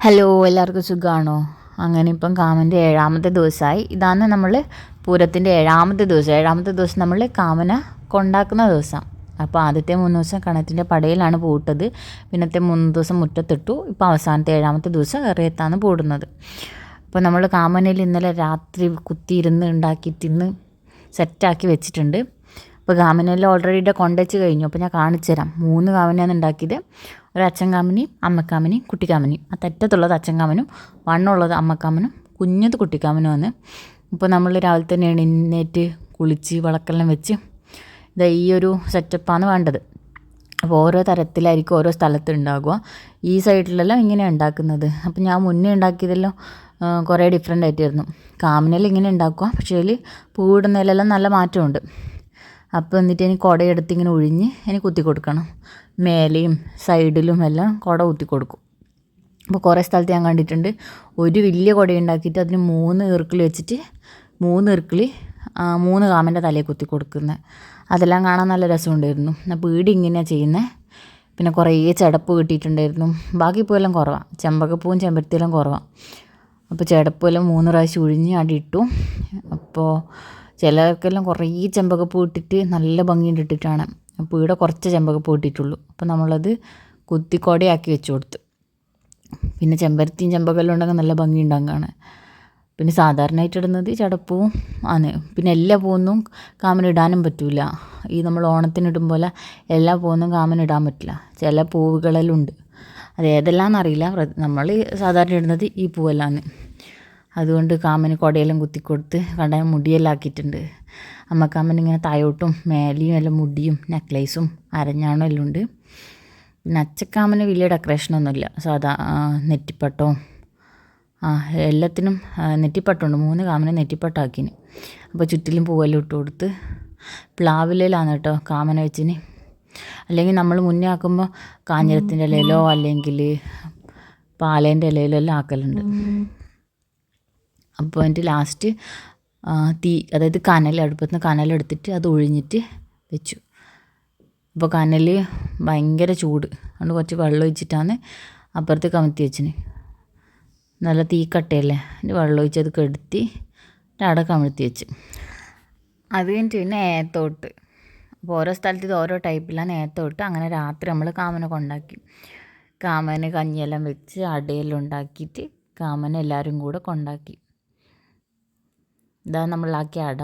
Hello, എല്ലാവർക്കും സുഖമാണോ? അങ്ങനെ ഇപ്പം കാമൻ്റെ 7ാമത്തെ ദിവസമായി. ഇതാണ് നമ്മൾ പൂരത്തിൻ്റെ 7ാമത്തെ ദിവസം നമ്മൾ കാമന കൊണ്ടാക്കുന്ന ദിവസം. അപ്പോൾ ആദ്യത്തെ 3 ദിവസം കണത്തിൻ്റെ പടയിലാണ് പൂട്ടത്. പിന്നത്തെ 3 ദിവസം മുറ്റത്തിട്ടു. ഇപ്പോൾ അവസാനത്തെ 7ാമത്തെ ദിവസം എറിയത്താണ് പൂടുന്നത്. അപ്പോൾ നമ്മൾ കാമനയിൽ ഇന്നലെ രാത്രി കുത്തിയിരുന്ന് ഉണ്ടാക്കി തിന്ന് സെറ്റാക്കി വെച്ചിട്ടുണ്ട്. അപ്പോൾ കാമനെല്ലാം ഓൾറെഡി കൊണ്ടുവച്ച് കഴിഞ്ഞു. അപ്പോൾ ഞാൻ കാണിച്ചു തരാം. 3 കാമനയാണ് ഉണ്ടാക്കിയത്. ഒരു അച്ചൻകാമനിയും അമ്മക്കാമനിയും കുട്ടിക്കാമനിയും. ആ തെറ്റത്തുള്ളത് അച്ചൻകാമനും, വണ്ണമുള്ളത് അമ്മക്കാമനും, കുഞ്ഞത് കുട്ടിക്കാമനുമാണ്. ഇപ്പോൾ നമ്മൾ രാവിലെ തന്നെ എഴുന്നേറ്റ് കുളിച്ച് വിളക്കെല്ലാം വെച്ച് ഈ ഒരു സെറ്റപ്പാണ് വേണ്ടത്. അപ്പോൾ ഓരോ തരത്തിലായിരിക്കും ഓരോ സ്ഥലത്ത് ഉണ്ടാകുക. ഈ സൈഡിലെല്ലാം ഇങ്ങനെ ഉണ്ടാക്കുന്നത്. അപ്പോൾ ഞാൻ മുന്നേ ഉണ്ടാക്കിയതെല്ലാം കുറേ ഡിഫറെൻ്റ് ആയിട്ടായിരുന്നു. കാമനെല്ലാം ഇങ്ങനെ ഉണ്ടാക്കുക, പക്ഷേ അതിൽ പൂവിടുന്നതിലെല്ലാം നല്ല മാറ്റമുണ്ട്. അപ്പോൾ എന്നിട്ട് എനിക്ക് കുടയെടുത്ത് ഇങ്ങനെ ഒഴിഞ്ഞ് എനിക്ക് കുത്തി കൊടുക്കണം. മേലെയും സൈഡിലും എല്ലാം കുട കുത്തി കൊടുക്കും. അപ്പോൾ കുറേ സ്ഥലത്ത് ഞാൻ കണ്ടിട്ടുണ്ട്, ഒരു വലിയ കുട ഉണ്ടാക്കിയിട്ട് അതിന് 3 ഈർക്കിൾ വെച്ചിട്ട് 3 ഈർക്കിൾ 3 കാമൻ്റെ തലയിൽ കുത്തി കൊടുക്കുന്നത്. അതെല്ലാം കാണാൻ നല്ല രസമുണ്ടായിരുന്നു. അപ്പോൾ ഈട് ഇങ്ങനെയാണ് ചെയ്യുന്നത്. പിന്നെ കുറേ ചെടപ്പ് കിട്ടിയിട്ടുണ്ടായിരുന്നു. ബാക്കി പൂവെല്ലാം കുറവാണ്. ചെമ്പകപ്പൂവും ചെമ്പരത്തിയെല്ലാം കുറവാണ്. അപ്പോൾ ചെടപ്പെല്ലാം 3 പ്രാവശ്യം ഒഴിഞ്ഞ് അടി ഇട്ടു. അപ്പോൾ ചിലർക്കെല്ലാം കുറേ ചെമ്പകപ്പൂ ഇട്ടിട്ട് നല്ല ഭംഗിയുണ്ട് ഇട്ടിട്ടാണ്. അപ്പോൾ ഇവിടെ കുറച്ച് ചെമ്പകപ്പൂ ഇട്ടിട്ടുള്ളൂ. അപ്പോൾ നമ്മളത് കുത്തിക്കോടയാക്കി വെച്ച് കൊടുത്തു. പിന്നെ ചെമ്പരത്തിയും ചെമ്പകമെല്ലാം ഉണ്ടെങ്കിൽ നല്ല ഭംഗി ഉണ്ടാകും കാണാൻ. പിന്നെ സാധാരണയായിട്ട് ഇടുന്നത് ചടപ്പൂവും ആണ്. പിന്നെ എല്ലാ പൂവൊന്നും കാമനിടാനും പറ്റില്ല. ഈ നമ്മൾ ഓണത്തിനിടും പോലെ എല്ലാ പൂവൊന്നും കാമനിടാൻ പറ്റില്ല. ചില പൂവുകളെല്ലാം ഉണ്ട്. അത് ഏതെല്ലാം എന്നറിയില്ല. നമ്മൾ സാധാരണ ഇടുന്നത് ഈ പൂവെല്ലാമാണ്. അതുകൊണ്ട് കാമന് കുടയെല്ലാം കുത്തിക്കൊടുത്ത് കണ്ടാൽ മുടിയെല്ലാം ആക്കിയിട്ടുണ്ട്. അമ്മക്കാമന് ഇങ്ങനെ തായോട്ടും മേലെയും എല്ലാം മുടിയും നെക്ലേസും അരഞ്ഞാണും എല്ലാം ഉണ്ട്. പിന്നെ അച്ചക്കാമന് വലിയ ഡെക്കറേഷനൊന്നുമില്ല. സാധാ നെറ്റിപ്പട്ടവും എല്ലാത്തിനും നെറ്റിപ്പട്ടമുണ്ട്. 3 കാമന് നെറ്റിപ്പട്ടാക്കിന്. അപ്പോൾ ചുറ്റിലും പൂവെല്ലാം ഇട്ട് കൊടുത്ത് പ്ലാവിലാണ് കേട്ടോ കാമന വെച്ചിന്. അല്ലെങ്കിൽ നമ്മൾ മുന്നേ ആക്കുമ്പോൾ കാഞ്ഞിരത്തിൻ്റെ ഇലയിലോ അല്ലെങ്കിൽ പാലേൻ്റെ ഇലയിലോ എല്ലാം ആക്കലുണ്ട്. അപ്പോൾ എന്നിട്ട് ലാസ്റ്റ് തീ, അതായത് അടുപ്പത്ത് നിന്ന് കനലെടുത്തിട്ട് അത് ഒഴിഞ്ഞിട്ട് വെച്ചു. അപ്പോൾ കനൽ ഭയങ്കര ചൂട്, അതുകൊണ്ട് കുറച്ച് വെള്ളം ഒഴിച്ചിട്ടാണ് അപ്പുറത്ത് കമത്തി വെച്ചിന്. നല്ല തീക്കട്ടയല്ലേ, അതിൻ്റെ വെള്ളം ഒഴിച്ച് അത് കെടുത്തി അവിടെ കമഴ്ത്തി വെച്ച്. അത് കഴിഞ്ഞിട്ട് പിന്നെ ഏത്തോട്ട്. അപ്പോൾ ഓരോ സ്ഥലത്ത് ഇത് ഓരോ ടൈപ്പിലാണ് ഏത്തോട്ട്. അങ്ങനെ രാത്രി നമ്മൾ കാമന കൊണ്ടാക്കി. കാമന് കഞ്ഞിയെല്ലാം വെച്ച് അടയെല്ലാം ഉണ്ടാക്കിയിട്ട് കാമന എല്ലാവരും കൂടെ കൊണ്ടാക്കി. ഇതാണ് നമ്മളാക്കിയ അട.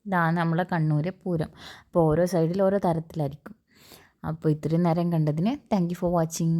ഇതാണ് നമ്മളെ കണ്ണൂരെ പൂരം. അപ്പോൾ ഓരോ സൈഡിൽ ഓരോ തരത്തിലായിരിക്കും. അപ്പോൾ ഇത്രയും നേരം കണ്ടതിന് താങ്ക് യു ഫോർ വാച്ചിങ്.